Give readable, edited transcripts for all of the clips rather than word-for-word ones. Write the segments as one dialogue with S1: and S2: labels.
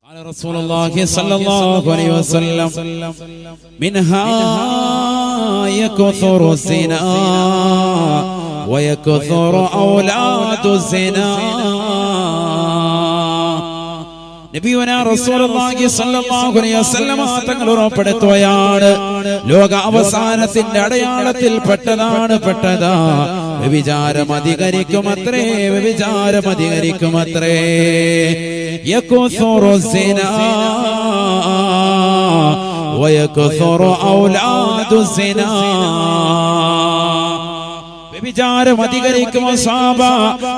S1: قال رسول الله صلى الله عليه وسلم منها يكثر الزنا ويكثر أولاد الزنا. നബിയുനാ റസൂലുള്ളാഹി സ്വല്ലല്ലാഹു അലൈഹി വസല്ലം തങ്ങൾ ഉറപ്പെടുത്തുകയാണ്, ലോക അവസാനത്തിന്റെ അടയാളത്തിൽ പെട്ടതാ വ്യഭിചാരം അധികരിക്കുമത്രേ, വ്യഭിചാരമധികരിക്കുമത്രേ. യകുസുറു സിനാ വയകുസുറു ഔലാദു സിനാ. വ്യഭിചാരം അധികരിക്കുമോ സാബ,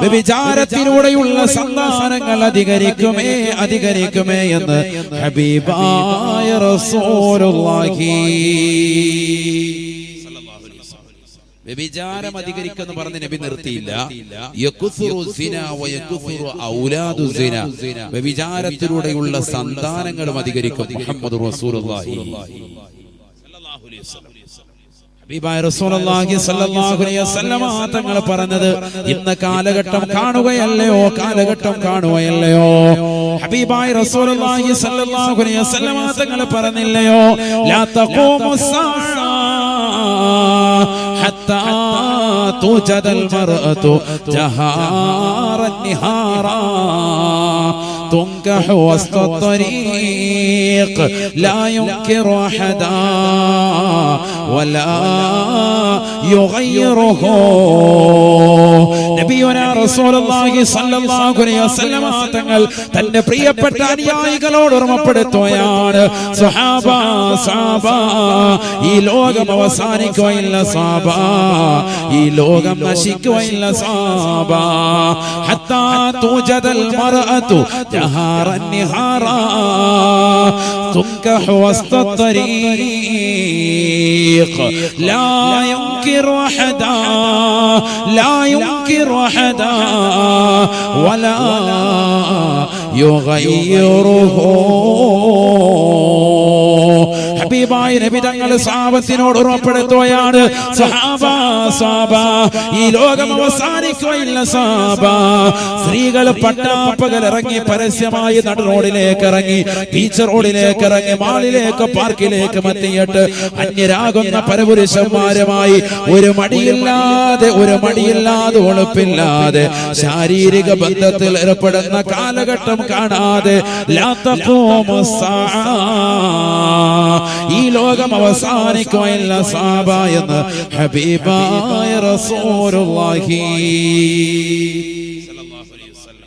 S1: വ്യഭിചാരത്തിലൂടെയുള്ള സന്താനങ്ങൾ അധികരിക്കുമേ എന്ന് ഹബീബായ റസൂലുള്ളാഹി. വ്യഭിചാരം അധികരിക്കുമെന്ന് പറഞ്ഞ് നബി നിർത്തിയില്ല. യകുസുറു സിനാ വയകുസുറു ഔലാദു സിനാ. വ്യഭിചാരത്തിലൂടെയുള്ള സന്താനങ്ങളും അധികരിക്കും. മുഹമ്മദ് റസൂലുള്ളാഹി സ്വല്ലല്ലാഹു അലൈഹി വസല്ലം. ഹബീബായ റസൂലുള്ളാഹി സ്വല്ലല്ലാഹു അലൈഹി വസല്ലം തങ്ങൾ പറഞ്ഞത്, ഇന്ന് കാലഘട്ടം കാണുകയല്ലയോ. ഹബീബായ റസൂലുള്ളാഹി സ്വല്ലല്ലാഹു അലൈഹി വസല്ലം തങ്ങൾ പറഞ്ഞില്ലയോ, ലാ തഖൂമുസ്സാഅ ഹത്താ തുജദൽ മർഅതു ജഹാറൻ നിഹാറാ തുൻകഹു വസ്തത്വരീഖ് ലാ യുൻകിറു അഹദാ വലാ യുഗയ്യിറുഹു. നബിയുനാ റസൂലുള്ളാഹി സ്വല്ലല്ലാഹു അലൈഹി വസല്ലം തങ്ങൾ തന്റെ പ്രിയപ്പെട്ട അനുയായികളോട് ഓർമ്മപ്പെടുത്തുകയാണ്, സ്വഹാബ ഈ ലോകം അവസാനിക്കുകയില്ല സ്വഹാബ, ഈ ലോകം നശിക്കുകയില്ല സ്വഹാബ. ഹത്താ തുജദൽ മർഅതു ജഹാറൻ നിഹാറാ തുൻകഹു വസ്തത്വരീഖ് ലാ യുൻകിറു അഹദാ വലാ യുഗയ്യിറുഹു. ഹബീബായ നബി തങ്ങൾ സഹാബത്തിനോട് ഉറപ്പെടുത്തുകയാണ്, സഹാബ ഈ ലോകം അവസാനിക്കുകയില്ല സഹാബ. സ്ത്രീകൾ പട്ടാപ്പകൽ ഇറങ്ങി പരസ്യമായി നട റോഡിലേക്ക് ഇറങ്ങി, ബീച്ച് റോഡിലേക്ക് ഇറങ്ങി, മാളിലേക്ക്, പാർക്കിലേക്ക് എത്തിയിട്ട് അന്യരാകുന്ന പരപുരുഷന്മാരുമായി ഒരു മടിയില്ലാതെ ഒളിപ്പില്ലാതെ ശാരീരിക ബന്ധത്തിൽ ഏർപ്പെടുന്ന കാലഘട്ടം കാണാതെ ഈ ലോകം അവസാനിക്കുകയില്ല സഹാബ എന്ന് ഹബീബായ റസൂലുള്ളാഹി സ്വല്ലല്ലാഹു അലൈഹി വസല്ലം.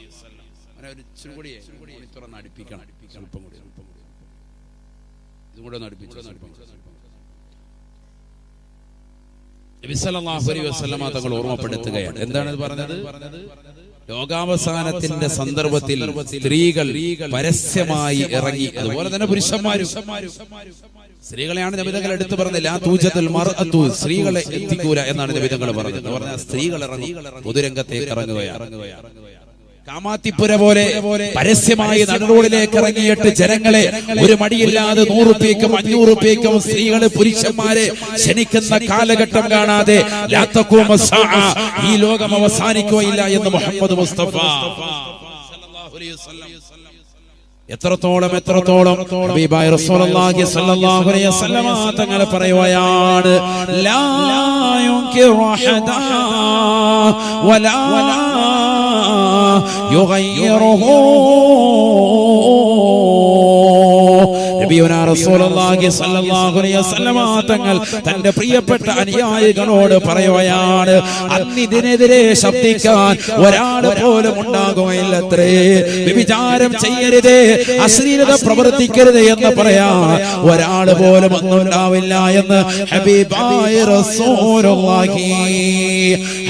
S1: നബി സല്ലല്ലാഹു അലൈഹി വസല്ലം തങ്ങൾ ഓർമ്മപ്പെടുത്തുകയാണ്. എന്താണ് പറഞ്ഞത്? ലോകാവസാനത്തിന്റെ സന്ദർഭത്തിൽ സ്ത്രീകൾ പരസ്യമായി ഇറങ്ങി, അതുപോലെ തന്നെ പുരുഷന്മാരും. സ്ത്രീകളെയാണ് നബിതങ്ങൾ എടുത്തു പറഞ്ഞത്, ലാ തൂജദൽ മർഅതു, സ്ത്രീകളെ എത്തിക്കൂല എന്നാണ് നബിതങ്ങൾ പറഞ്ഞത്. പറഞ്ഞാൽ സ്ത്രീകൾ ഇറങ്ങി പൊതുരംഗത്തേക്ക് ഇറങ്ങുകയാണ്. കാമാത്തിപ്പുര പോലെ പരസ്യമായി നടുറോഡിലേക്ക് ഇറങ്ങിയിട്ട് ജനങ്ങളെ ഒരു മടിയില്ലാതെ 100 രൂപയ്ക്കും 500 രൂപയ്ക്കും സ്ത്രീകളെ പുരുഷന്മാരെ ക്ഷണിക്കുന്ന കാലഘട്ടം കാണാതെ ലാ തഖൂമുസ്സാഅ, ഈ ലോകം അവസാനിക്കുകയില്ല എന്ന് മുഹമ്മദ് മുസ്തഫ സല്ലല്ലാഹു അലൈഹി വസല്ലം. എത്രത്തോളം ഹബീബായ റസൂലുള്ളാഹി സ്വല്ലല്ലാഹു അലൈഹി വസല്ലം തങ്ങൾ പറയുകയാണ്, ലാ യുൻകിറു അഹദാ വലാ യുഗയ്യിറുഹു. നബിയുനാ റസൂലുള്ളാഹി സ്വല്ലല്ലാഹു അലൈഹി വസല്ലം തങ്ങൾ തന്റെ പ്രിയപ്പെട്ട അനുയായികളോട് പറയുകയാണ്, അന്നിതിനെതിരെ ശബ്ദിക്കാൻ ഒരാൾ പോലും ഉണ്ടാകുകയില്ലത്രേ. വ്യഭിചാരം ചെയ്യരുത്, അശ്ലീലത പ്രവർത്തിക്കരുത് എന്ന് പറയാൻ ഒരാൾ പോലും ഒന്നുണ്ടാവില്ല എന്ന് ഹബീബായ റസൂലുള്ളാഹി.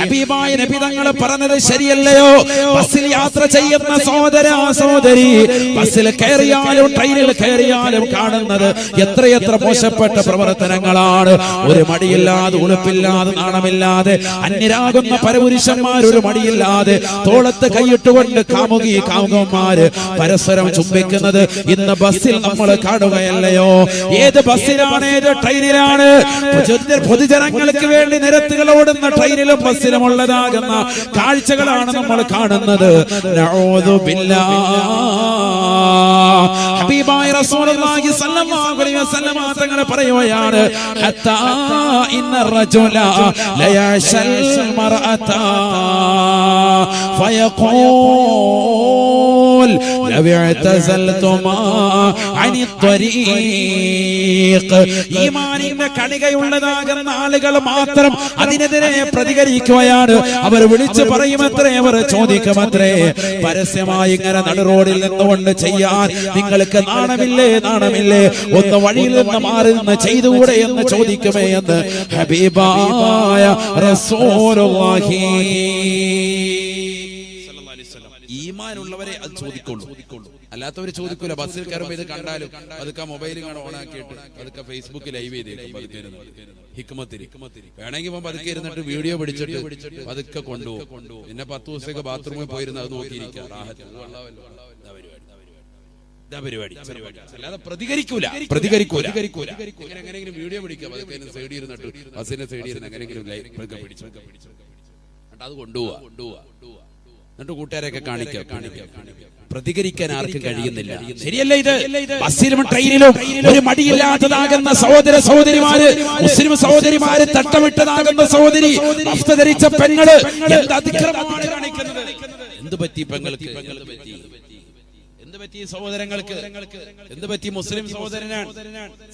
S1: ഹബീബായ നബി തങ്ങൾ പറഞ്ഞത് ശരിയല്ലയോ? ബസ്സിൽ യാത്ര ചെയ്യുന്ന സഹോദരീ, ബസ്സിൽ കയറിയാലും ട്രെയിനിൽ കയറിയാലും കാണുന്നത് എത്രയെത്ര മോശപ്പെട്ട പ്രവർത്തനങ്ങളാണ്. ഒരു മടിയില്ലാതെ, ഉളുപ്പില്ലാതെ, നാണമില്ലാതെ അന്യരാകുന്ന പരപുരുഷന്മാർ ഒരു മടിയില്ലാതെ തോളത്ത് കൈയിട്ടുകൊണ്ട് കാമുകന്മാര് പരസ്പരം ചുംബിക്കുന്നത് ഇന്ന് ബസ്സിൽ നമ്മൾ കാണുകയല്ലയോ? ഏത് ബസ്സിലാണ്, ഏത് ട്രെയിനിലാണ്? പൊതുജനങ്ങൾക്ക് വേണ്ടി നിരത്തുകൾ ഓടുന്ന ട്രെയിനിലും ബസ്സിലും ഉള്ളതാകുന്ന കാഴ്ചകളാണ് നമ്മൾ കാണുന്നത്. നഊദു ബില്ലാഹ്. ഹബീബായ റസൂലുള്ളാഹി സ്വല്ലല്ലാഹു അലൈഹി വസല്ലം തങ്ങൾ പറയുകയാണ്, ഹത്താ ഇന്ന റജുല ലയശൽ മർഅത ഫയഖൂൽ ലൗ ഇഅ്തസൽതുമാ അനി ത്വരീഖ്. ഈമാനിന്റെ കണികയുള്ളതാകുന്ന ആളുകൾ മാത്രം അതിനെതിരെ പ്രതികരിക്കുകയാണ്. അവർ വിളിച്ചു പറയുമത്രേ, അവർ ചോദിക്കുമത്രേ, പരസ്യമായി ഇങ്ങനെ നടുറോഡിൽ നിന്നുകൊണ്ട് ചെയ്യാൻ നിങ്ങൾക്ക് നാണമില്ലേ, നാണമില്ലേ? ഒന്ന് വഴിയിൽ നിന്ന് മാറി നിന്ന് ചെയ്തുകൂടെ എന്ന് ചോദിക്കുമേ എന്ന് ഹബീബായ റസൂലുള്ളാഹി. ഈമാനുള്ളവരെ അത് ചോദിക്കുള്ളൂ, അല്ലാത്തവര് ചോദിക്കൂല. ബസ്സിൽ കയറുമ്പോ ഇത് കണ്ടാലും അതൊക്കെ മൊബൈൽ ഓണാക്കിയിട്ട് അതൊക്കെ ഫേസ്ബുക്ക് ലൈവ് ചെയ്തേക്കും. ഹിക്മത്തിരി വേണമെങ്കിൽ പതുക്കെ ഇരുന്നിട്ട് വീഡിയോ പിടിച്ചിട്ട് അതൊക്കെ കൊണ്ടുപോകും. പിന്നെ 10 ദിവസമൊക്കെ ബാത്റൂമിൽ പോയിരുന്ന അത് നോക്കിയിരിക്കാം. അല്ലാതെ പ്രതികരിക്കൂല. എങ്ങനെയെങ്കിലും വീഡിയോ പിടിക്കാം, അതൊക്കെ സൈഡിൽ ഇരുന്നിട്ട് ബസ്സിന്റെ സൈഡിൽ ഇരുന്ന് എങ്ങനെയെങ്കിലും പിടിച്ചു അത് കൊണ്ടുപോവാ. എന്നിട്ട് കൂട്ടുകാരെയൊക്കെ കാണിക്കാം. പ്രതികരിക്കാൻ ആർക്കും കഴിയുന്നില്ല. ശരിയല്ല ഇത്? ബസ്സിലും ട്രെയിനിലും ഒരു മടിയില്ലാത്തതാകുന്ന സഹോദര സഹോദരിമാര്, മുസ്ലിം സഹോദരിമാര്, തട്ടമിട്ടതാകുന്ന സഹോദരി, വസ്ത്രം ധരിച്ച പെങ്ങള് എന്ത് അതിക്രമമാണ് കാണിക്കുന്നത്? എന്ത് പറ്റി പെങ്ങൾക്ക്? എന്ത് പറ്റി സഹോദരങ്ങൾക്ക്? എന്ത് പറ്റി? മുസ്ലിം സഹോദരനാണ്,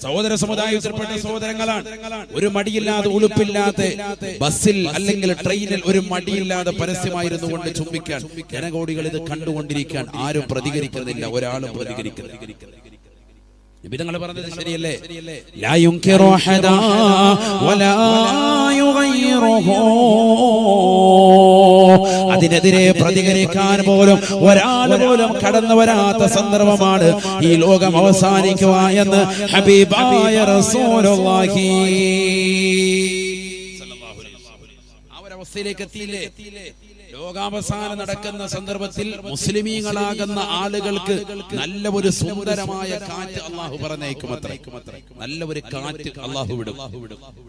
S1: സഹോദര സമുദായത്തിൽപ്പെട്ട സഹോദരങ്ങളാണ്. ഒരു മടിയില്ലാതെ, ഉളുപ്പില്ലാതെ ബസ്സിൽ അല്ലെങ്കിൽ ട്രെയിനിൽ ഒരു മടിയില്ലാതെ പരസ്യമായിരുന്നു കൊണ്ട് ചുംബിക്കാൻ ജനകോടികൾ ഇത് കണ്ടുകൊണ്ടിരിക്കാൻ ആരും പ്രതികരിക്കുന്നില്ല, ഒരാളും പ്രതികരിക്കുന്നില്ല. നബിതങ്ങൾ പറഞ്ഞത് ശരിയല്ലേ? ലാ യുൻകിറു ഹദാ വലാ യുഗയ്യിറുഹു. അതിനെതിരെ പ്രതികരിക്കാൻ പോലും ഒരാൾ പോലും കടന്നു വരാത്ത സന്ദർഭമാണ് ഈ ലോകം അവസാനിക്കുക എന്ന് ഹബീബായ റസൂലുള്ളാഹി സ്വല്ലല്ലാഹു അലൈഹി വസല്ലം ആ ഒരു അവസ്ഥയിലേക്ക് എത്തിയില്ലേ? ലോകാവസാനം നടക്കുന്ന സന്ദർഭത്തിൽ മുസ്ലിമീങ്ങളാകുന്ന ആളുകൾക്ക് നല്ല ഒരു സുന്ദരമായ കാറ്റ് അള്ളാഹു പറഞ്ഞേക്കുമത്രേ. നല്ല ഒരു കാറ്റ് അള്ളാഹു വിടും,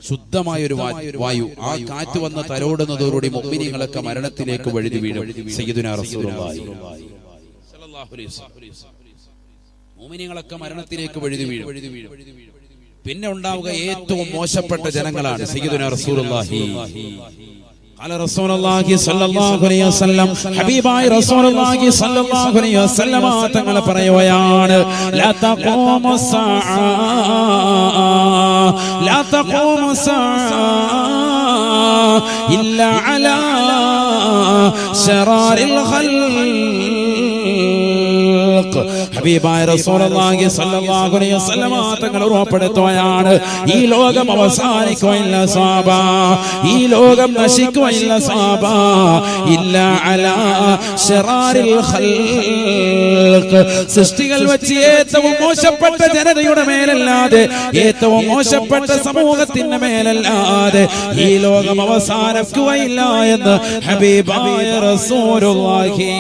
S1: ശുദ്ധമായ ഒരു വായു. ആ കാറ്റ് വന്ന് തലോടുന്നതോടുകൂടി മുഅ്മിനീങ്ങളൊക്കെ മരണത്തിലേക്ക് വഴുതി വീഴും. സയ്യിദുനാ റസൂലുള്ളാഹി സ്വല്ലല്ലാഹു അലൈഹി വസല്ലം മുഅ്മിനീങ്ങളൊക്കെ മരണത്തിലേക്ക് വഴുതി വീഴും. പിന്നെ ഉണ്ടാവുക ഏറ്റവും മോശപ്പെട്ട ജനങ്ങളാണ്. സയ്യിദുനാ റസൂലുള്ളാഹി قال رسول الله صلى الله عليه وسلم حبيباي رسول الله صلى الله عليه وسلم തങ്ങൾ പറയുകയാണ്, لا تقوم الساعة لا تقوم الساعة إلا على شرار الخلق. ഹബീബായ റസൂലുള്ളാഹി സ്വല്ലല്ലാഹു അലൈഹി വസല്ലം തങ്ങൾ ഉറപ്പെടുത്തുകയാണ്, ഈ ലോകം അവസാനിക്കുകയില്ല സ്വഹാബ, ഈ ലോകം നശിക്കുകയില്ല സ്വഹാബ, ഇല്ലാ അലാ ശറാരിൽ ഖൽഖ്. സൃഷ്ടികൾ വെച്ച് ഏറ്റവും മോശപ്പെട്ട ജനതയുടെ മേലല്ലാതെ, ഏറ്റവും മോശപ്പെട്ട സമൂഹത്തിന്റെ മേലല്ലാതെ ഈ ലോകം അവസാനിക്കുകയില്ല എന്ന് ഹബീബായ റസൂലുള്ളാഹി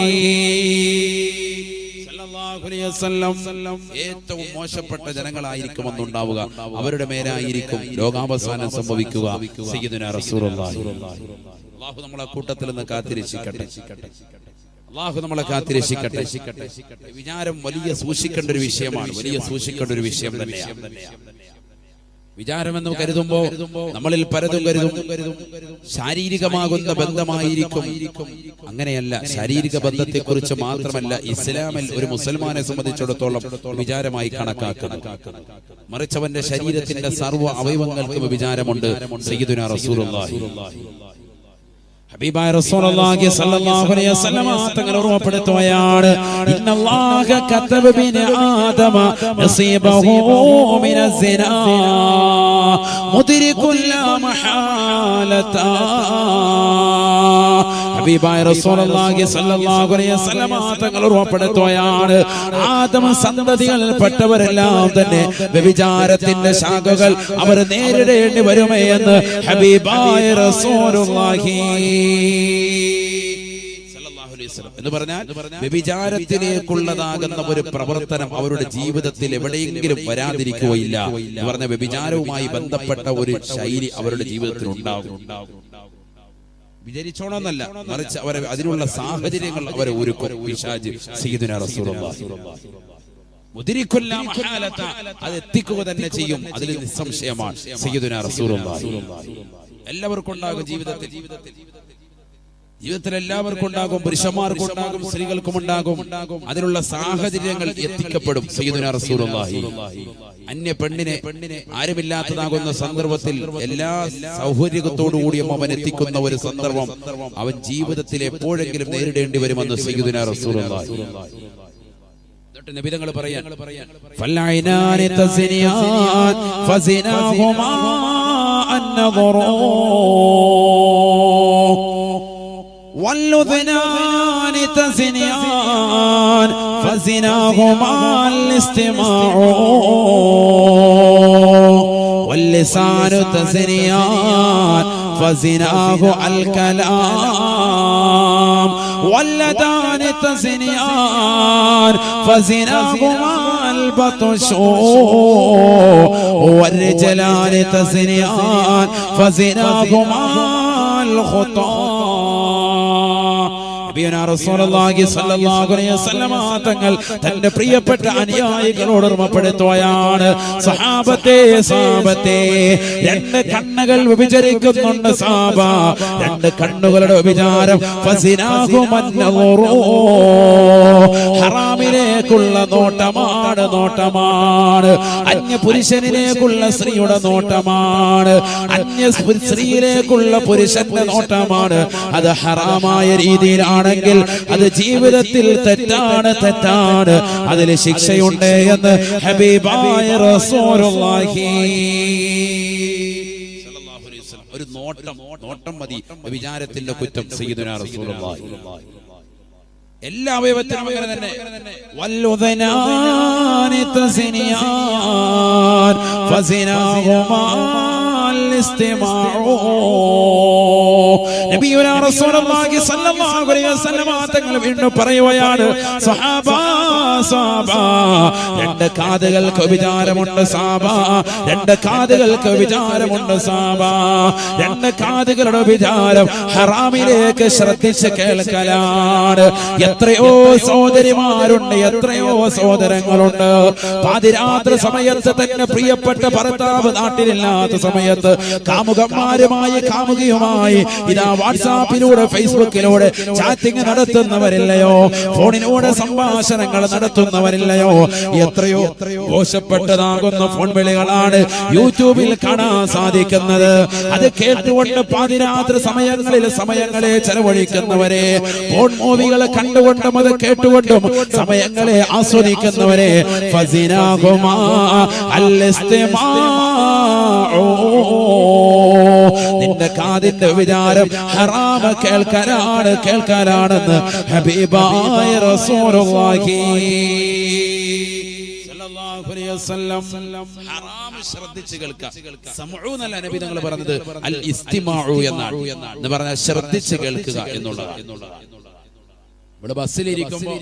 S1: ഏറ്റവും മോശപ്പെട്ട ജനങ്ങളായിരിക്കുമെന്നുണ്ടാവുക, അവരുടെ മേലായിരിക്കും ലോകാവസാനം സംഭവിക്കുക. സയ്യിദുനാ റസൂലുള്ളാഹി അല്ലാഹു നമ്മളെ കൂട്ടത്തിൽ നിന്ന് കാത്തിരക്ഷിക്കട്ടെ. അല്ലാഹു നമ്മളെ കാത്തിരക്ഷിക്കട്ടെ. വിചാരം വലിയ സൂക്ഷിക്കേണ്ട ഒരു വിഷയമാണ്, വലിയ സൂക്ഷിക്കേണ്ട ഒരു വിഷയം തന്നെയാണ്. വിചാരമെന്ന് കരുതുമ്പോ നമ്മളിൽ പലതും കരുതും ശാരീരികമാകുന്ന ബന്ധമായിരിക്കും. അങ്ങനെയല്ല. ശാരീരിക ബന്ധത്തെക്കുറിച്ച് മാത്രമല്ല ഇസ്ലാമിൽ ഒരു മുസൽമാനെ സംബന്ധിച്ചിടത്തോളം വിചാരമായി കണക്കാക്കുന്നത്. മറിച്ച് അവന്റെ ശരീരത്തിന്റെ സർവ്വ അവയവങ്ങൾക്കും വിചാരമുണ്ട്. സയ്യിദുനാ റസൂലുള്ളാഹി ഹബീബായ റസൂലുള്ളാഹി സ്വല്ലല്ലാഹു അലൈഹി വസല്ലം തങ്ങൾ ഓർമ്മപ്പെടുത്തുകയാണ്, ഇന്നല്ലാഹ കതബ ബിനി ആദമ നസീബഹു മിനസ്സിനാ മുദ്രികുൽ ലാ മഹാലത. ഹബീബായ റസൂലുള്ളാഹി സ്വല്ലല്ലാഹു അലൈഹി വസല്ലം തങ്ങൾ ഉറപ്പെടുത്തുകയാണ്, ആദം സന്തതികളിൽപ്പെട്ടവരെല്ലാം തന്നെ വ്യഭിചാരത്തിന്റെ ശാഖകൾ അവർ നേരിടേണ്ടി വരുമേ എന്ന് ഹബീബായ റസൂലുള്ളാഹി എന്ന് പറഞ്ഞാൽ വ്യഭിചാരത്തിലേക്കുള്ളതാകുന്ന ഒരു പ്രവർത്തനം അവരുടെ ജീവിതത്തിൽ എവിടെയെങ്കിലും വരാതിരിക്കുകയില്ല എന്ന് പറഞ്ഞ വ്യഭിചാരവുമായി ബന്ധപ്പെട്ട ഒരു ശൈലി അവരുടെ ജീവിതത്തിൽ ഉണ്ടാകും. വിചാരിച്ചോണമെന്നല്ല, മറിച്ച് അവരെ അതിനുള്ള സാഹചര്യങ്ങൾ അവരെ ഒരുക്കും. പിശാച് സയ്യിദുനാ റസൂലുള്ളാഹി മുദ്രിക്കുൽ മഹാലത, അത് എത്തിക്കുക തന്നെ ചെയ്യും, അതിൽ നിസ്സംശയമാണ്. സയ്യിദുനാ റസൂലുള്ളാഹി എല്ലാവർക്കും ഉണ്ടാകും ജീവിതത്തിൽ എല്ലാവർക്കും ഉണ്ടാകും, പുരുഷന്മാർക്കും ഉണ്ടാകും, സ്ത്രീകൾക്കും ഉണ്ടാകും. അതിനുള്ള സാഹചര്യങ്ങൾ എത്തിക്കപ്പെടും. സയ്യിദുനാ റസൂലുള്ളാഹി അന്യ പെണ്ണിനെ ആരുമില്ലാത്തതാകുന്ന സന്ദർഭത്തിൽ എല്ലാ സൗകര്യത്തോടുകൂടിയും അവൻ എത്തിക്കുന്ന ഒരു സന്ദർഭം അവൻ ജീവിതത്തിൽ എപ്പോഴെങ്കിലും നേരിടേണ്ടി വരുമെന്ന് സയ്യിദുനാ റസൂലുള്ളാഹി. നബി തങ്ങൾ പറയാൻ, ഫൽഐനാനി തസ്നിയാൻ ഫസിനാഹുമാ അന്നദറു واللذنان تزنيان فزناهما الاستماع واللسان تزنيان فزناه الكلام واليدان تزنيان فزناهما البطش والرجلان تزنيان فزناهما الخطا. തങ്ങൾ തന്റെ പ്രിയപ്പെട്ട അനുയായികളോട് ഓർമ്മപ്പെടുത്തുകയാണ്, സഹാബത്തെ രണ്ട് കണ്ണുകൾ വ്യഭിചരിക്കുന്നുണ്ട് സഹാബ, രണ്ട് കണ്ണുകളുടെ വ്യഭിചാരം ഹറാമിലേക്കുള്ള നോട്ടമാണ്, അന്യ പുരുഷനിലേക്കുള്ള സ്ത്രീയുടെ നോട്ടമാണ്, അന്യ സ്ത്രീയിലേക്കുള്ള പുരുഷന്റെ നോട്ടമാണ്. അത് ഹറാമായ രീതിയിലാണ് ണെങ്കിൽ അത് ജീവിതത്തിൽ തെറ്റാണ്, അതിൽ ശിക്ഷയുണ്ട് എന്ന് ഹബീബായ റസൂലുള്ളാഹി സ്വല്ലല്ലാഹു അലൈഹി വസല്ലം. ഒരു നോട്ടം മതി വിചാരത്തിന്റെ കുറ്റം. സയ്യിദുനാ റസൂലുള്ളാഹി എല്ലാ അവയവത്തിനും അങ്ങനെ തന്നെ. വല്ലുദനാനി തസ്നിയാൻ ഫസിനാഹുമാ الاستماع. നബിയുനാ റസൂലുള്ളാഹി സ്വല്ലല്ലാഹു അലൈഹി വസല്ലം തങ്ങൾ വീണ്ടും പറയുകയാണ്, സഹാബ രണ്ട് കാതുകൾക്ക് വിചാരമുണ്ട് സഹാബ, രണ്ട് കാതുകൾക്ക് വിചാരമുണ്ട് സഹാബ, രണ്ട് കാതുകളുടെ വിചാരം ഹറാമിലേക്ക് ശ്രദ്ധിച്ച് കേൾക്കലാണ്. എത്രയോ സഹോദരിമാരുണ്ട്, എത്രയോ സഹോദരങ്ങളുണ്ട്, പാതിരാത്രി സമയത്ത് തന്നെ പ്രിയപ്പെട്ട ഭർത്താവ് നാട്ടിലില്ലാത്ത സമയത്ത് കാമുകന്മാരുമായി കാമുകിയുമായി ഇതാ വാട്സാപ്പിലൂടെ ഫേസ്ബുക്കിലൂടെ ചാറ്റിംഗ് നടത്തുന്നവരില്ലയോ, ഫോണിലൂടെ സംഭാഷണങ്ങൾ നടത്തുന്നവരില്ലയോ? എത്രയോ മോശപ്പെട്ടതാകുന്ന ഫോൺ വിളികളാണ് യൂട്യൂബിൽ കാണാൻ സാധിക്കുന്നത്. അത് കേട്ടുകൊണ്ട് പാതിരാത്രി സമയങ്ങളെ ചെലവഴിക്കുന്നവരെ, ഫോൺ മൂവികളെ കണ്ടുകൊണ്ടും അത് കേട്ടുകൊണ്ടും സമയങ്ങളെ ആസ്വദിക്കുന്നവരെ ഫസിനാഹുമാ അൽ-ഇസ്തിമാഉ, നിന്റെ കാതിന്റെ വിചാരം ഹറാമ കേൾക്കാനാണെന്ന് ഹബീബായ റസൂലുള്ളാഹി സ്വല്ലല്ലാഹു അലൈഹി വസല്ലം. ഹറാം ശ്രദ്ധിച്ച് കേൾക്കുക. സമഉ എന്നല്ല നബി തങ്ങൾ പറഞ്ഞത്, അൽ ഇസ്തിമാഉ എന്നാണ്. എന്ന് പറഞ്ഞാൽ ശ്രദ്ധിച്ച് കേൾക്കുക എന്നുള്ളതാണ്. ഇവിടെ ബസ്സിലിരിക്കുമ്പോ,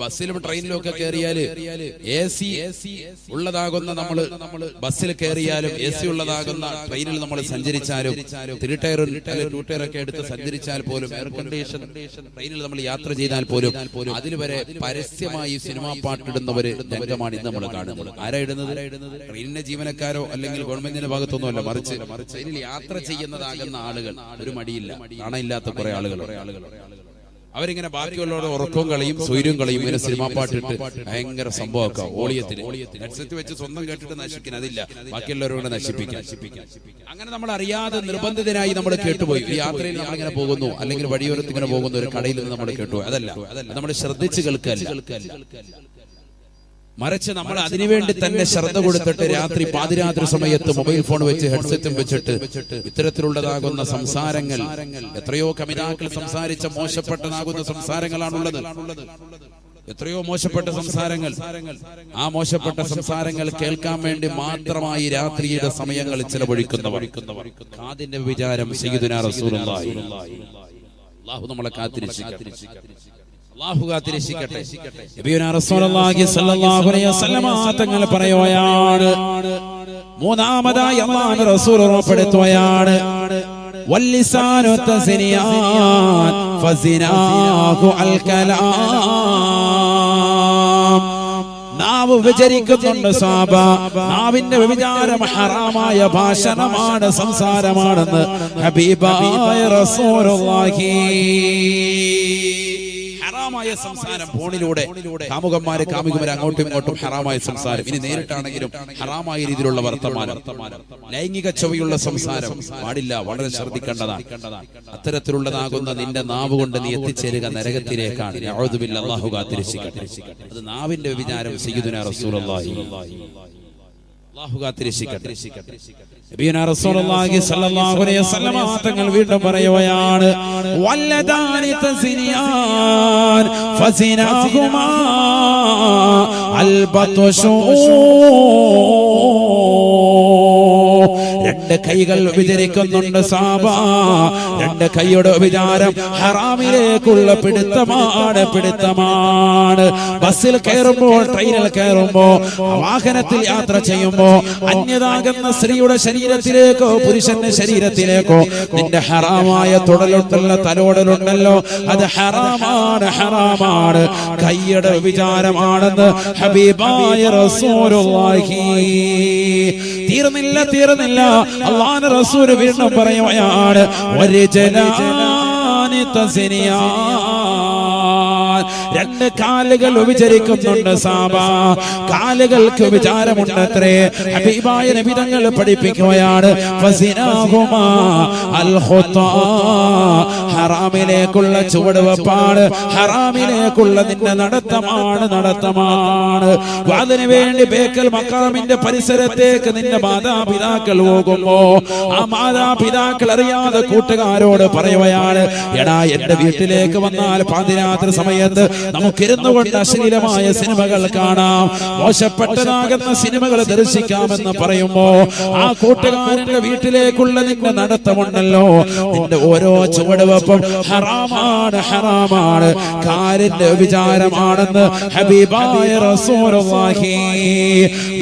S1: ബസ്സിലും ട്രെയിനിലും ഒക്കെ കയറിയാല് AC ഉള്ളതാകുന്ന നമ്മള് ബസ്സിൽ കയറിയാലും AC ഉള്ളതാകുന്ന ട്രെയിനിൽ നമ്മൾ സഞ്ചരിച്ചാലും 3 ടയർ 2 ടയർ ഒക്കെ എടുത്ത് സഞ്ചരിച്ചാൽ പോലും, എയർ കണ്ടീഷൻ ട്രെയിനിൽ നമ്മൾ യാത്ര ചെയ്താൽ പോലും അതിൽ വരെ പരസ്യമായി സിനിമാ പാട്ടിടുന്നവര് രംഗമാണ് ഇന്ന് നമ്മൾ കാണുന്നത്. ആരാ ഇടുന്നത്? ട്രെയിനിന്റെ ജീവനക്കാരോ അല്ലെങ്കിൽ ഗവൺമെന്റിന്റെ ഭാഗത്തൊന്നുമല്ല, മറിച്ച് ട്രെയിനിൽ യാത്ര ചെയ്യുന്നതാകുന്ന ആളുകൾ. ഒരു മടിയില്ല, നാണയില്ലാത്ത കുറെ ആളുകൾ. അവരിങ്ങനെ ബാക്കിയുള്ളവരുടെ ഉറക്കവും കളയും സ്വൈര്യവും കളയും. ഇങ്ങനെ സിനിമാ പാട്ടിട്ട് ഭയങ്കര സംഭവമൊക്കെ ഓളിയത്തിന് ഹെഡ്സെറ്റ് വെച്ച് സ്വന്തം കേട്ടിട്ട് നശിക്കാൻ അതില്ല, ബാക്കിയുള്ളവരോട് നശിപ്പിക്കാൻ. അങ്ങനെ നമ്മൾ അറിയാതെ നിർബന്ധിതനായി നമ്മൾ കേട്ടുപോയി. ഈ യാത്രയിൽ നമ്മളിങ്ങനെ പോകുന്നു, അല്ലെങ്കിൽ വഴിയോരത്ത് ഇങ്ങനെ പോകുന്നു, ഒരു കടയിൽ നിന്ന് നമ്മൾ കേട്ടുപോയി. അതല്ല, നമ്മൾ ശ്രദ്ധിച്ച് കേൾക്കല്ല. മറിച്ച് നമ്മൾ അതിനുവേണ്ടി തന്നെ ശ്രദ്ധ കൊടുത്തിട്ട് രാത്രി പാതിരാത്രി സമയത്ത് മൊബൈൽ ഫോൺ വെച്ച് ഹെഡ്സെറ്റും വെച്ചിട്ട് ഇത്തരത്തിലുള്ളതാകുന്ന സംസാരങ്ങൾ, എത്രയോ കവിതാക്കൾ സംസാരിച്ച മോശപ്പെട്ടതാകുന്ന സംസാരങ്ങളാണുള്ളത്. എത്രയോ മോശപ്പെട്ട സംസാരങ്ങൾ. ആ മോശപ്പെട്ട സംസാരങ്ങൾ കേൾക്കാൻ വേണ്ടി മാത്രമായി രാത്രിയുടെ സമയങ്ങൾ ചിലവഴിക്കുന്നവർ. കാതിന്റെ വിചാരം സയ്യിദുനാ റസൂലുള്ളാഹി. അല്ലാഹു നമ്മളെ കാത്തിരക്ഷിക്കട്ടെ. അല്ലാഹു കാത്തിരക്ഷിക്കട്ടെ. നബിയുനാ റസൂലുള്ളാഹി സ്വല്ലല്ലാഹു അലൈഹി വസല്ലം തങ്ങൾ പറയുകയാണ്, മൂന്നാമതായി അല്ലാഹുവിന്റെ റസൂൽ ഉറപ്പെടുത്തുകയാണ്, വല്ലിസാനു തസ്നിയാൻ ഫസിനാഹു അൽ കലാം. നാവ് വിചരിക്കുന്നുണ്ട് സാബ, നാവിന്റെ വ്യഭിചാരം ഹറാമായ ഭാഷണമാണ്, സംസാരമാണെന്ന് ഹബീബായ റസൂലുള്ളാഹി. ഹറാമായ സംസാരം ഫോണിലൂടെ കാമുകന്മാര് കാമുകന്മാര് അങ്ങോട്ടും ഇങ്ങോട്ടും ഹറാമായ സംസാരം. ഇനി നേരിട്ടാണെങ്കിലും ഹറാമായ രീതിയിലുള്ള വർത്തമാനം, ലൈംഗിക ചൊവ്വയുള്ള സംസാരം പാടില്ല. വളരെ ശ്രദ്ധിക്കേണ്ടതാണ്. അത്തരത്തിലുള്ളതാകുന്ന നിന്റെ നാവ് കൊണ്ട് നീ എത്തിച്ചേരുക നരകത്തിലേക്കാണ്. അഊദു ബില്ലാഹി, അല്ലാഹു കാത്തിരക്ഷിക്കട്ടെ. അത് നാവിന്റെ വിചാരം സയ്യിദുനാ റസൂലുള്ളാഹി. അല്ലാഹു കാത്തിരക്ഷിക്കട്ടെ. നബിയുനാ റസൂലുള്ളാഹി സ്വല്ലല്ലാഹു അലൈഹി വസല്ലം തങ്ങൾ വീണ്ടും പറയുകയാണ്, വല്ലദാനി തസ്നിയാൻ ഫസിനാഹുമാ അൽ ബത്ഷു. രണ്ട് കൈകൾ വിചരിക്കുന്നുണ്ട് സാബ, രണ്ട് കൈയുടെ വിചാരം ഹറാമിലേക്കുള്ള പിടുത്തമാണ്. ബസ്സിൽ കയറുമ്പോൾ, ട്രെയിനിൽ കയറുമ്പോ, വാഹനത്തിൽ യാത്ര ചെയ്യുമ്പോ അന്യതാകുന്ന സ്ത്രീയുടെ ശരീരത്തിലേക്കോ പുരുഷന്റെ ശരീരത്തിലേക്കോ നിന്റെ ഹറാമായ തുടലുണ്ടല്ല, തലോടലുണ്ടല്ലോ, അത് ഹറാമാണ്. കൈയുടെ വിചാരമാണെന്ന് ഹബീബായ റസൂലുള്ളാഹി. തീർന്നില്ല അല്ലാഹുവിന്റെ റസൂൽ വീണ്ടും പറയുകയാണ്, വരിജലാനി തസ്നിയാൻ. രണ്ട് കാലുകൾ വിചരിക്കുന്നുണ്ട് സാബ, കാലുകൾക്ക് വിചാരമുണ്ടത്രേ. ഹബീബായ നബി തങ്ങൾ പഠിപ്പിക്കുകയാണ്, ഫസിനാഹുമാ അൽ ഖുതാ. ഹറാമിലേക്കുള്ള ചുവടുവെപ്പാണ്, ഹറാമിലേക്കുള്ള നിന്റെ നടത്തമാണ്. അതിനു വേണ്ടി ബേക്കൽ മക്കാമിന്റെ പരിസരത്തേക്ക് നിന്റെ മാതാപിതാക്കൾ പോകുമ്പോ ആ മാതാപിതാക്കൾ അറിയാതെ കൂട്ടുകാരോട് പറയുകയാണ്, എടാ എന്റെ വീട്ടിലേക്ക് വന്നാൽ പാതിരാത്രി സമയത്ത് നമുക്കിരുന്നു കൊണ്ട് അശ്ലീലമായ സിനിമകൾ കാണാം, മോശപ്പെട്ടതാകുന്ന സിനിമകൾ ദർശിക്കാമെന്ന് പറയുമ്പോ ആ കൂട്ടുകാരന്റെ വീട്ടിലേക്കുള്ള നിന്റെ നടത്തമുണ്ടല്ലോ, നിന്റെ ഓരോ ചുവടുവെപ്പും ഹറാമാണ്. കാലിന്റെ വിചാരമാണെന്ന് ഹബീബായ റസൂലുള്ളാഹി.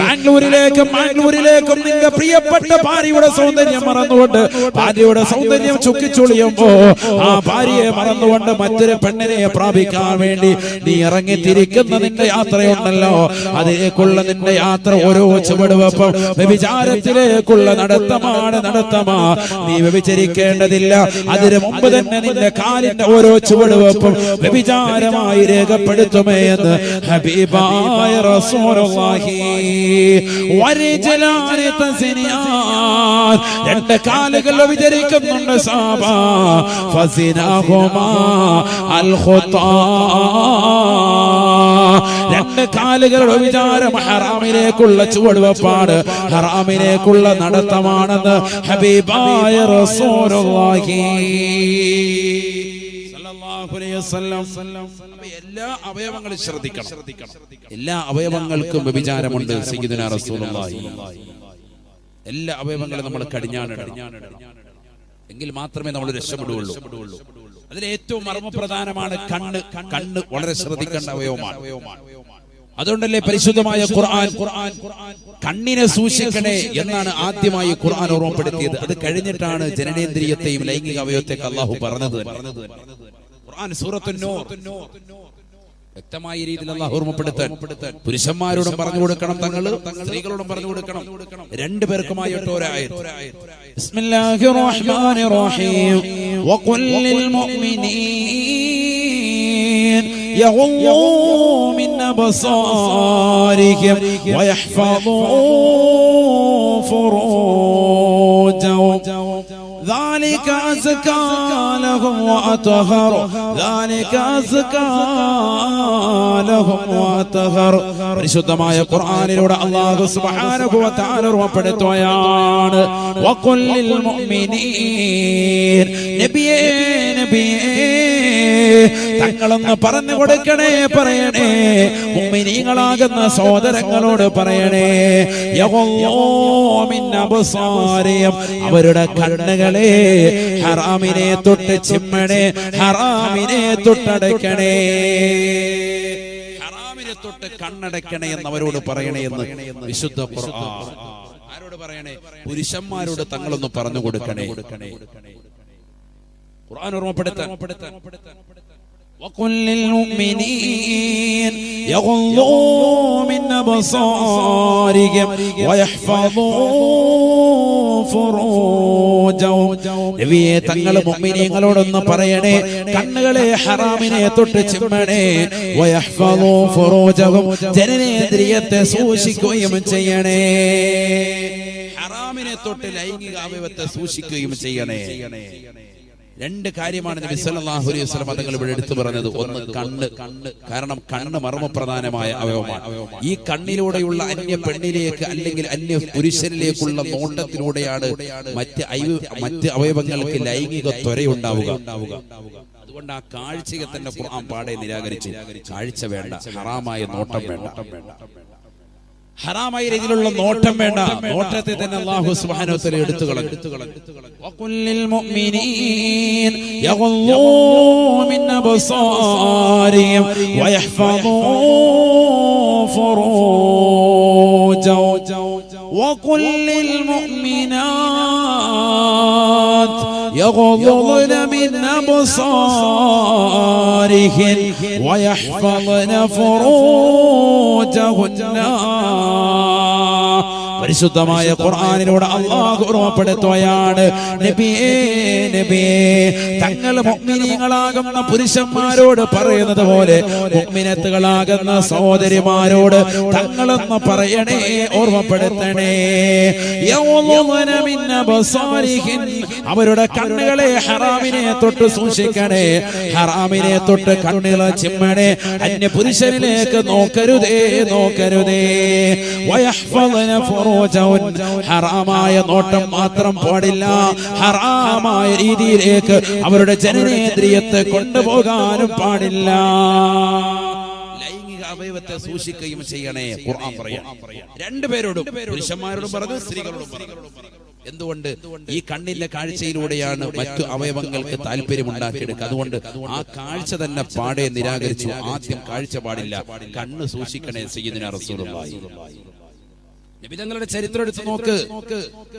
S1: ബാംഗ്ലൂരിലേക്കും നിന്റെ പ്രിയപ്പെട്ട ഭാര്യയുടെ സൗന്ദര്യം മറന്നുകൊണ്ട്, ഭാര്യയുടെ സൗന്ദര്യം ചുക്കിച്ചുളിയുമ്പോ ആ ഭാര്യയെ മറന്നുകൊണ്ട് മറ്റൊരു പെണ്ണിനെ പ്രാപിക്കാൻ വേണ്ടി നീ ഇറങ്ങിത്തിരിക്കുന്ന നിന്റെ യാത്രയുണ്ടല്ലോ, അതിലേക്കുള്ള നിന്റെ യാത്ര ഓരോ ചുവടുവെപ്പും വ്യഭിചാരത്തിലേക്കുള്ള നടത്തമാണ്. നീ വ്യഭിചരിക്കേണ്ടതില്ല. അതിനു മുമ്പ് തന്നെ നിന്റെ കാലിന്റെ ഓരോ ചുവടുവെപ്പും വ്യഭിചാരമായി രേഖപ്പെടുത്തുമേ എന്ന് ഹബീബായ റസൂലുള്ളാഹി. വരിജലാനി തസ്നിയാൻ. രണ്ട് കാലുകൾ വ്യഭിചരിക്കുന്നുണ്ട് സാബ, ഫസിനാഹുമാ അൽ ഖുതാ. രണ്ട് കാലുകളുടെ വിചാരം ഹറാമിലേക്കുള്ള ചുവടുവെപ്പാണ്, ഹറാമിലേക്കുള്ള നടത്തമാണെന്ന് ഹബീബായ റസൂലുള്ളാഹി സല്ലല്ലാഹു അലൈഹി വസല്ലം. എല്ലാ അവയവങ്ങളും ശ്രദ്ധിക്കണം. എല്ലാ അവയവങ്ങൾക്കും വ്യഭിചാരമുണ്ട് സയ്യിദുനാ റസൂലുള്ളാഹി. എല്ലാ അവയവങ്ങളും നമ്മൾ കടിഞ്ഞാണിടണം, എങ്കിൽ മാത്രമേ നമ്മൾ രക്ഷപ്പെടുകയുള്ളൂ. അതിൽ ഏറ്റവും മർമ്മപ്രധാനമാണ് കണ്ണ് വളരെ ശ്രദ്ധിക്കേണ്ട അവയവമാണ്. അതുകൊണ്ടല്ലേ പരിശുദ്ധമായ ഖുർആൻ കണ്ണിനെ സൂക്ഷിക്കണേ എന്നാണ് ആദ്യമായി ഖുർആൻ ഓർമ്മപ്പെടുത്തിയത്. അത് കഴിഞ്ഞിട്ടാണ് ജനനേന്ദ്രിയത്തെയും ലൈംഗിക അവയവത്തെയും അല്ലാഹു പറഞ്ഞത്. ഖുർആൻ സൂറത്തുൻ നൂർ വ്യക്തമായ രീതിയിൽ അല്ലാഹു ഓർമ്മപ്പെടുത്താൻ പുരുഷന്മാരോടും പറഞ്ഞു കൊടുക്കണം, സ്ത്രീകളോടും പറഞ്ഞു കൊടുക്കണം. രണ്ടുപേർക്കുമായിട്ട് ഒരായത്ത്. ബിസ്മില്ലാഹിർ റഹ്മാനിർ റഹീം. വഖുൽ ലിൽ മുഅ്മിനീൻ യഗ്ളൂ മിൻ അബ്സാരിഹിം വയഹ്ഫളൂ ഫുറൂജഹും ذلك أزكى لهم وأطهر ذلك أزكى لهم وأطهر പരിശുദ്ധമായ ഖുർആനിലൂടെ അല്ലാഹു സുബ്ഹാനഹു വ തആല ഓർമ്മപ്പെടുത്തുകയാണ് വഖുൽ ലിൽ മുഅ്മിനീൻ നബിയേ തങ്ങളൊന്ന് പറഞ്ഞു കൊടുക്കണേ പറയണേ മുഅ്മിനീങ്ങളാകുന്ന സഹോദരങ്ങളോട് പറയണേ അവരുടെ കണ്ണുകളെ ഹറാമിനെ തൊട്ട് ചിമ്മണേ ഹറാമിനെ തൊട്ടടയ്ക്കണേ ഹറാമിനെ തൊട്ട് കണ്ണടയ്ക്കണേ എന്ന് അവരോട് പറയണേ എന്ന് വിശുദ്ധ ഖുർആൻ ആരോട് പറയണേ പുരുഷന്മാരോട് തങ്ങളൊന്ന് പറഞ്ഞു കൊടുക്കണേ ഖുർആൻ ഓർമ്മപ്പെടുത്താൻ وقل للمؤمنين يغضوا من أبصارهم ويحفظوا فروجهم നബിയേ തങ്ങൾ മുഅ്മിനീങ്ങളോടൊന്ന് പറയണേ കണ്ണുകളെ ഹറാമിനെ തൊട്ട് ചിമ്മണേ വയഹ്ഫളൂ ഫുറൂജഹും ജനനേന്ദ്രിയത്തെ സൂക്ഷിക്കുകയും ചെയ്യണേ ഹറാമിനെ തൊട്ട് ലൈംഗിക അവയവത്തെ സൂക്ഷിക്കുകയും ചെയ്യണേ രണ്ട് കാര്യമാണ് നബി സല്ലല്ലാഹു അലൈഹി വസല്ലം തങ്ങൾ ഇവിടെ എടുത്തു പറഞ്ഞത് ഒന്ന് കണ്ണ് കാരണം കണ്ണ് മർമ്മപ്രധാനമായ അവയവമാണ് ഈ കണ്ണിലൂടെയുള്ള അന്യ പെണ്ണിലേക്ക് അല്ലെങ്കിൽ അന്യ പുരുഷനിലേക്കുള്ള നോട്ടത്തിലൂടെയാണ് മറ്റ് അവയവങ്ങൾക്ക് ലൈംഗിക ത്വരയുണ്ടാവുക അതുകൊണ്ട് ആ കാഴ്ചയെ തന്നെ ഖുർആൻ പാടെ നിരാകരിച്ചു കാഴ്ച വേണ്ട ഹറാമായ നോട്ടം വേണ്ട ഹറാമായ രീതിയിലുള്ള നോട്ടം വേണ്ട നോട്ടത്തെ തന്നെ അല്ലാഹു സുബ്ഹാനഹു വ തആല എടുത്തു കളഞ്ഞു വഖുല്ലിൽ മുഅ്മിനീൻ യഗ്ളൂ മിൻ അബ്സാരിഹിം വയഹ്ഫളൂ ഫുറൂജഹും വഖുല്ലിൽ മുഅ്മിനാത് يغضضن من أبصارهن ويحفظن فروجهن പരിശുദ്ധമായ ഖുർആനിലൂടെ അല്ലാഹു ഓർമ്മപ്പെടുത്തുകയാണ് നബിയേ തങ്ങൾ മുഅ്മിനീങ്ങളാകുന്ന പുരുഷന്മാരോട് പറയുന്നത് പോലെ മുഅ്മിനത്തുകളാകുന്ന സഹോദരിമാരോട് തങ്ങളെന്ന് പറയണേ ഓർമ്മപ്പെടുത്തണേ യൗളന മിൻ അബ്സാരിഹിൻ അവരുടെ കണ്ണുകളെ ഹറാമിനെ തൊട്ട് സൂക്ഷിക്കണേ ഹറാമിനെ തൊട്ട് കണ്ണുകളെ ചിമ്മണേ അന്യ പുരുഷനിലേക്ക് നോക്കരുതേ വയഹ്ഫളന ഹറാമായ നോട്ടം മാത്രം പാടില്ല ഹറാമായ രീതിയിലേക്ക് അവരുടെ ജനനേന്ദ്രിയത്തെ കൊണ്ടുപോകാനും പാടില്ല ലൈംഗിക അവയവത്തെ സൂക്ഷിക്കുകയും ചെയ്യണേ ഖുർആൻ പറയാം രണ്ടുപേരോടും പുരുഷന്മാരോടും പറഞ്ഞു സ്ത്രീകളോടും പറഞ്ഞു എന്തുകൊണ്ട് ഈ കണ്ണിന്റെ കാഴ്ചയിലൂടെയാണ് മറ്റു അവയവങ്ങൾക്ക് താല്പര്യമുണ്ടാക്കിയെടുക്കുക അതുകൊണ്ട് ആ കാഴ്ച തന്നെ പാടെ നിരാകരിച്ചു ആദ്യം കാഴ്ച പാടില്ല കണ്ണ് സൂക്ഷിക്കണേ സയ്യിദുനാ റസൂലുള്ളാഹി നബി തങ്ങളുടെ ചരിത്രം എടുത്ത് നോക്ക്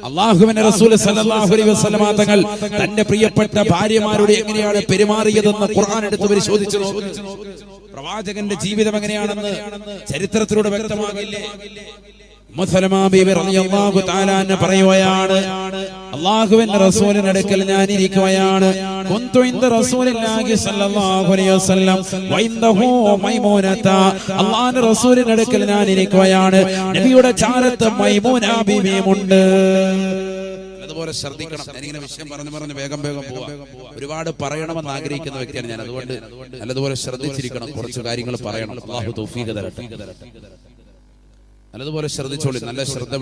S1: അല്ലാഹുവിന്റെ റസൂൽ സല്ലല്ലാഹു അലൈഹി വസല്ലം തങ്ങൾ തന്റെ പ്രിയപ്പെട്ട ഭാര്യമാരോട് എങ്ങനെയാണ് പെരുമാറിയതെന്ന് ഖുർആൻ എടുത്ത് പരിശോധിച്ചു നോക്ക് പ്രവാചകന്റെ ജീവിതം എങ്ങനെയാണെന്ന് ചരിത്രത്തിലൂടെ വ്യക്തമാകില്ലേ മുസലമ ബീവി റളിയല്ലാഹു തആല അൻഹ പറയുകയാണ് അല്ലാഹുവിന്റെ റസൂലിന്റെ അടുക്കൽ ഞാൻ ഇരിക്കുകയാണ് കുന്തു ഇൻദ റസൂലില്ലാഹി സ്വല്ലല്ലാഹു അലൈഹി വസല്ലം വഇൻദഹു മൈമൂനത അല്ലാഹുവിന്റെ റസൂലിന്റെ അടുക്കൽ ഞാൻ ഇരിക്കുകയാണ് നബിയുടെ ചാരത്ത് മൈമൂന ബീവിയുമുണ്ട് അതുപോലെ ശ്രദ്ധിക്കണം ഞാനിങ്ങനെ വിഷയം പറഞ്ഞു വേഗം പോവാ ഒരുപാട് പറയണമെന്ന് ആഗ്രഹിക്കുന്ന വ്യക്തിയാണ് ഞാൻ അതുകൊണ്ട് നല്ലതുപോലെ ശ്രദ്ധിച്ചിരിക്കണം കുറച്ച് കാര്യങ്ങൾ പറയണം അല്ലാഹു തൗഫീഖ് തരട്ടെ നല്ലതുപോലെ ശ്രദ്ധിച്ചോളി നല്ല ശ്രദ്ധ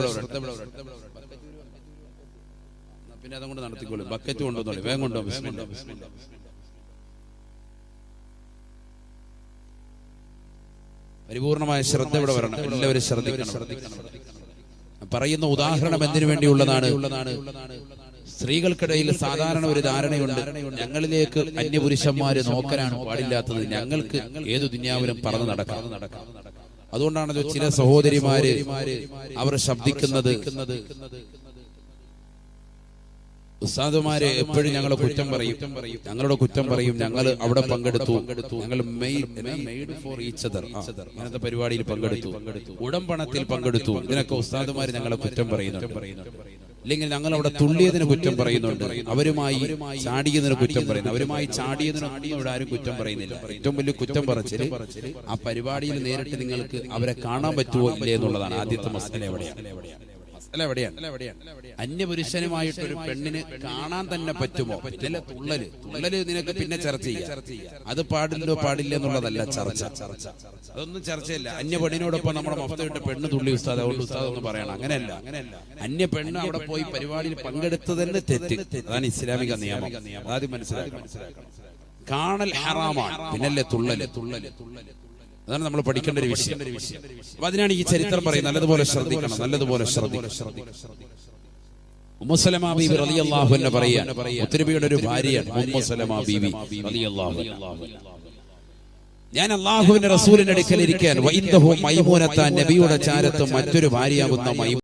S1: പിന്നെ അതുകൊണ്ട് നടത്തിക്കോളൂ ബക്കറ്റ് കൊണ്ടുവന്നോളി വേഗം കൊണ്ടുപോകും ബിസ്മില്ലാ പരിപൂർണമായ ശ്രദ്ധ ഇവിടെ വരണം എല്ലാവരും ശ്രദ്ധിക്കണം പറയുന്ന ഉദാഹരണം എന്തിനു വേണ്ടിയുള്ളതാണ് സ്ത്രീകൾക്കിടയിൽ സാധാരണ ഒരു ധാരണയുണ്ട് ഞങ്ങളിലേക്ക് അന്യപുരുഷന്മാര് നോക്കാനാണ് പാടില്ലാത്തത് ഞങ്ങൾക്ക് ഏതു ദുനിയാവിലും പറന്ന് നടക്കാം അതുകൊണ്ടാണല്ലോ ചില സഹോദരിമാര് അവർ ശബ്ദിക്കുന്നത് ഉസ്താദുമാരെ എപ്പോഴും ഞങ്ങളെ കുറ്റം പറയും ഞങ്ങളുടെ കുറ്റം പറയും ഞങ്ങൾ അവിടെ പങ്കെടുത്തു ഞങ്ങൾ മെയ്ഡ് ഫോർ ഈച്ച് അതർ അങ്ങനത്തെ പരിപാടിയിൽ പങ്കെടുത്തു ഉടമ്പണത്തിൽ പങ്കെടുത്തു ഇതിനൊക്കെ ഉസ്താദുമാര് ഞങ്ങളെ കുറ്റം പറയുന്നുണ്ട് അല്ലെങ്കിൽ ഞങ്ങൾ അവിടെ തുള്ളിയതിന് കുറ്റം പറയുന്നുണ്ട് അവരുമായി ചാടിയതിന് കുറ്റം പറയുന്നു അവരുമായി ചാടിയതിനൊന്നും ഇവിടെ ആരും കുറ്റം പറയുന്നില്ല ഏറ്റവും വലിയ കുറ്റം പറച്ചില് ആ പരിപാടിയിൽ നേരിട്ട് നിങ്ങൾക്ക് അവരെ കാണാൻ പറ്റുമോ ഇല്ലേ എന്നുള്ളതാണ് ആദ്യത്തെ മസല എവിടെയാണ് മസ്അല എവിടെയാണ്? അന്യപുരുഷനുമായിട്ടൊരു പെണ്ണിന് കാണാൻ തന്നെ പറ്റുമോ? ഇതിലെ തുള്ളല് നിനക്ക് പിന്നെ ചർച്ച ചെയ്യാം. അത് പാടില്ല എന്നുള്ളതല്ല ചർച്ച. അതൊന്നും ചർച്ചയില്ല. അന്യ പെണ്ണിനോടൊപ്പം നമ്മുടെ മഫ്തയുടെ പെണ്ണ് തുള്ളി ഉസ്താദ്, അതുകൊണ്ട് ഉസ്താദ് ഒന്ന് പറയണം. അങ്ങനെയല്ല. അന്യ പെണ്ണ് അവിടെ പോയി പരിപാടിയിൽ പങ്കെടുത്തതന്നെ തെറ്റ്. അതാണ് ഇസ്ലാമിക നിയമം. ആദ്യം മനസ്സിലാക്കണം. കാണൽ ഹറാമാണ്, പിന്നല്ലേ തുള്ളല്. അതാണ് നമ്മൾ പഠിക്കേണ്ട ഒരു വിഷയം. അപ്പൊ അതിനാണ് ഈ ചരിത്രം പറയുന്നത്. നല്ലതുപോലെ ശ്രദ്ധിക്കണം. ഉമ്മു സലമ ബീവി റളിയല്ലാഹു അൻഹ പറയാണ്, മുത്തനബിയുടെ ഒരു ഭാര്യയാണ് ഉമ്മു സലമ ബീവി റളിയല്ലാഹു അൻഹ. ഞാൻ അല്ലാഹുവിന്റെ റസൂലിന്റെ അടുക്കൽ ഇരിക്കാൻ വഇൻദഹു മൈമൂനത, നബിയുടെ ചാരത്ത് മറ്റൊരു ഭാര്യയാകുന്ന